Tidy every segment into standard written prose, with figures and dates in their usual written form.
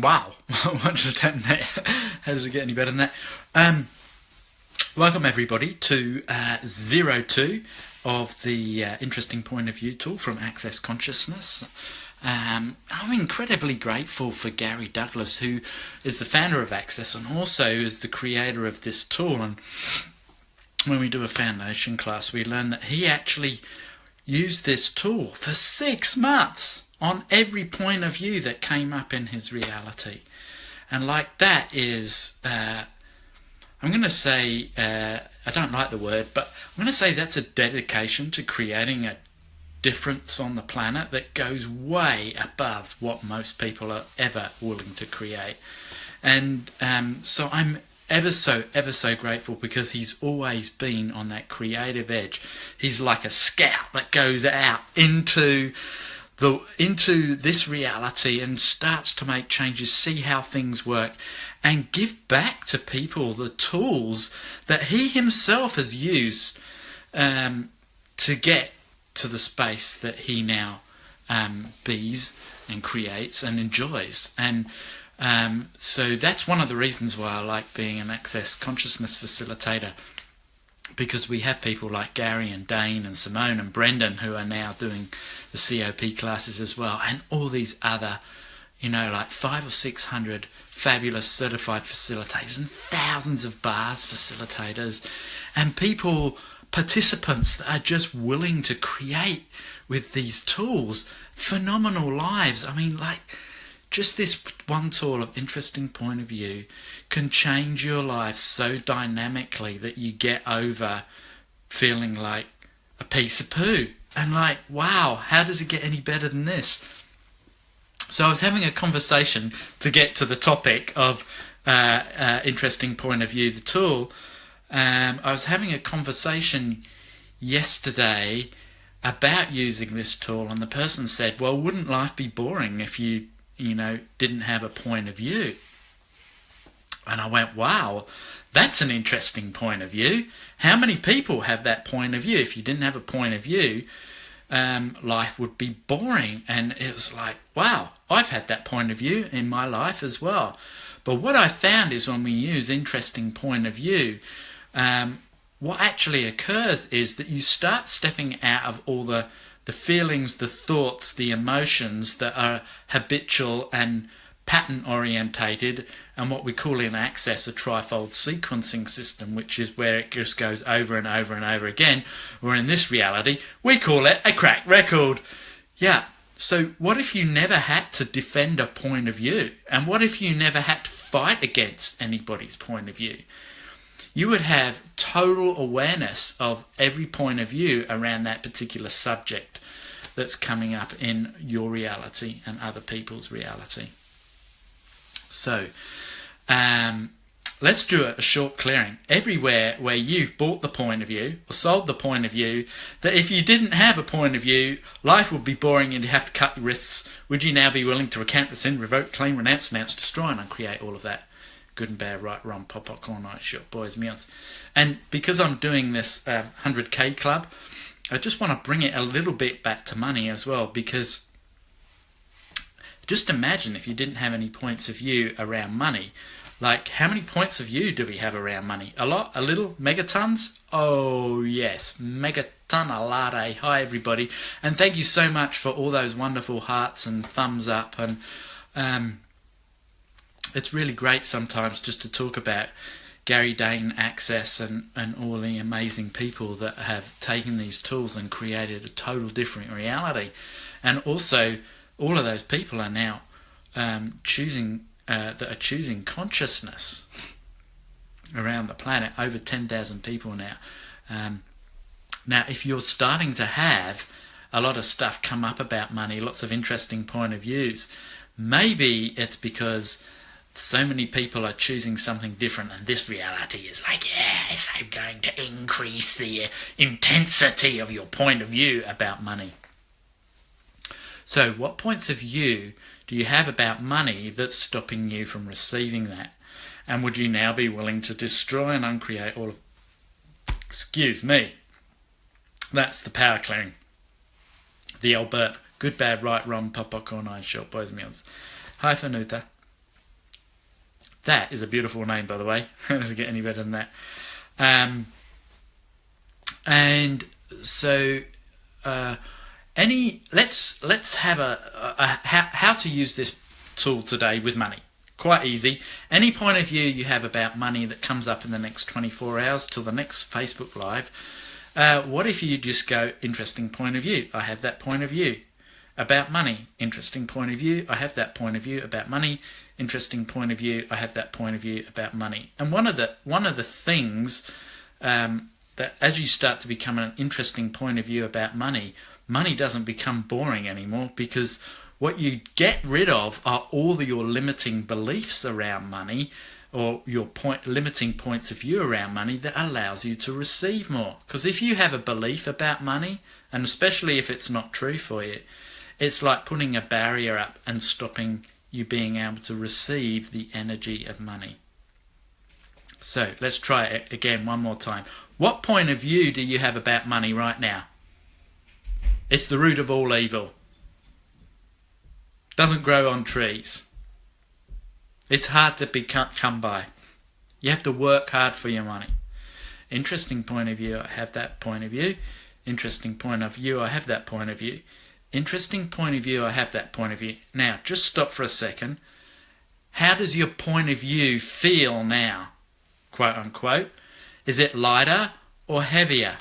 Wow, what does that mean? How does it get any better than that? Um, Welcome everybody to 02 of the Interesting Point of View tool from Access Consciousness. I'm incredibly grateful for Gary Douglas, who is the founder of Access and also is the creator of this tool. And when we do a foundation class, we learn that he actually used this tool for 6 months on every point of view that came up in his reality. And like that is, I'm going to say, I don't like the word, but I'm going to say that's a dedication to creating a difference on the planet that goes way above what most people are ever willing to create. And so I'm ever so grateful, because he's always been on that creative edge. He's like a scout that goes out into this reality and starts to make changes, see how things work, and give back to people the tools that he himself has used to get to the space that he now bees and creates and enjoys. And so that's one of the reasons why I like being an Access Consciousness facilitator, because we have people like Gary and Dane and Simone and Brendan who are now doing the COP classes as well, and all these other, like 500 or 600 fabulous certified facilitators and thousands of bars facilitators and participants that are just willing to create with these tools phenomenal lives. I mean, just this one tool of Interesting Point of View can change your life so dynamically that you get over feeling like a piece of poo. And wow, how does it get any better than this? So I was having a conversation to get to the topic of Interesting Point of View, the tool. I was having a conversation yesterday about using this tool, and the person said, well, wouldn't life be boring if you didn't have a point of view? And I went, wow, that's an interesting point of view. How many people have that point of view? If you didn't have a point of view, life would be boring. And it was like, wow, I've had that point of view in my life as well. But what I found is when we use Interesting Point of View, what actually occurs is that you start stepping out of all the feelings, the thoughts, the emotions that are habitual and pattern orientated, and what we call in Access a trifold sequencing system, which is where it just goes over and over and over again, or in this reality we call it a cracked record. Yeah, so what if you never had to defend a point of view? And what if you never had to fight against anybody's point of view? You would have total awareness of every point of view around that particular subject that's coming up in your reality and other people's reality. So let's do a short clearing. Everywhere where you've bought the point of view or sold the point of view that if you didn't have a point of view, life would be boring and you'd have to cut your wrists, would you now be willing to recount, rescind, revoke, claim, renounce, destroy, and uncreate all of that? Good and bad, right, wrong, pop, corn, night, short, boys, meals. And because I'm doing this 100k club, I just want to bring it a little bit back to money as well, because just imagine if you didn't have any points of view around money. How many points of view do we have around money? A lot? A little? Megatons? Oh yes, megaton a latte. Hi everybody, and thank you so much for all those wonderful hearts and thumbs up. And it's really great sometimes just to talk about Gary, Dane, Access, and all the amazing people that have taken these tools and created a total different reality. And also, all of those people are now choosing consciousness around the planet. Over 10,000 people now. Now, if you're starting to have a lot of stuff come up about money, lots of interesting point of views, maybe it's because so many people are choosing something different, and this reality is like, yes, I'm going to increase the intensity of your point of view about money. So what points of view do you have about money that's stopping you from receiving that? And would you now be willing to destroy and uncreate all of... Excuse me. That's the power clearing. The old burp. Good, bad, right, wrong, pop, corn, iron, short, boys, meals. Hi, Fanuta. That is a beautiful name, by the way. Doesn't get any better than that. And so, let's have a how to use this tool today with money. Quite easy. Any point of view you have about money that comes up in the next 24 hours till the next Facebook Live, what if you just go, interesting point of view, I have that point of view about money. Interesting point of view, I have that point of view about money. Interesting point of view, I have that point of view about money. And one of the things that as you start to become an interesting point of view about money, money doesn't become boring anymore, because what you get rid of are all your limiting beliefs around money, or your limiting points of view around money that allows you to receive more. Because if you have a belief about money, and especially if it's not true for you, it's like putting a barrier up and stopping you being able to receive the energy of money. So let's try it again one more time. What point of view do you have about money right now? It's the root of all evil. Doesn't grow on trees. It's hard to come by. You have to work hard for your money. Interesting point of view, I have that point of view. Interesting point of view, I have that point of view. Interesting point of view, I have that point of view. Now, just stop for a second. How does your point of view feel now? Quote unquote. Is it lighter or heavier?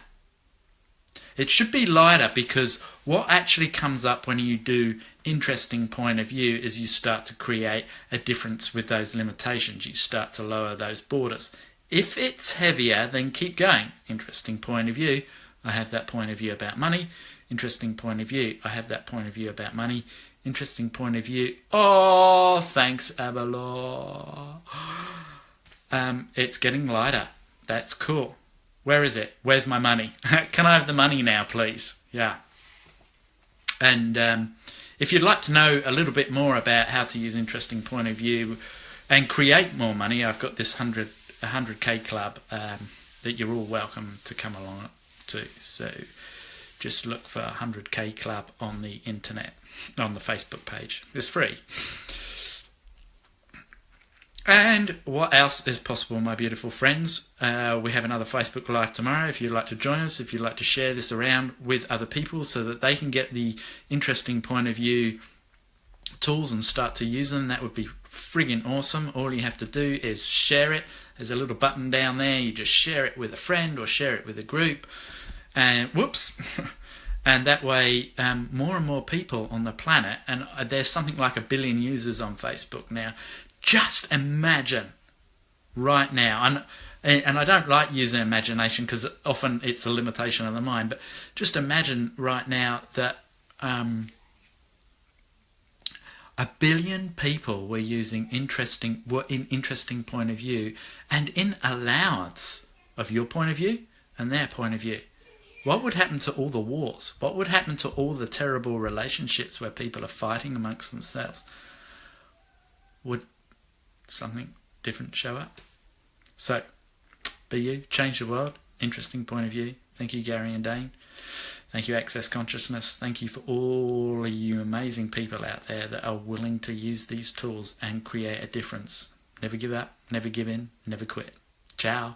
It should be lighter, because what actually comes up when you do interesting point of view is you start to create a difference with those limitations. You start to lower those borders. If it's heavier, then keep going. Interesting point of view, I have that point of view about money. Interesting point of view, I have that point of view about money. Interesting point of view, oh, thanks, Abalor. It's getting lighter. That's cool. Where is it? Where's my money? Can I have the money now, please? Yeah. And if you'd like to know a little bit more about how to use interesting point of view and create more money, I've got this 100K club that you're all welcome to come along to. So just look for 100K club on the internet, on the Facebook page. It's free. And what else is possible, my beautiful friends? We have another Facebook Live tomorrow. If you'd like to join us, if you'd like to share this around with other people so that they can get the interesting point of view tools and start to use them, that would be friggin' awesome. All you have to do is share it. There's a little button down there. You just share it with a friend or share it with a group. And whoops. And that way, more and more people on the planet, and there's something like 1 billion users on Facebook now. Just imagine right now, and I don't like using imagination because often it's a limitation of the mind, but just imagine right now that 1 billion people were using interesting point of view, and in allowance of your point of view and their point of view. What would happen to all the wars? What would happen to all the terrible relationships where people are fighting amongst themselves? Would something different show up? So, be you, change the world, interesting point of view. Thank you, Gary and Dane. Thank you, Access Consciousness. Thank you for all of you amazing people out there that are willing to use these tools and create a difference. Never give up, never give in, never quit. Ciao.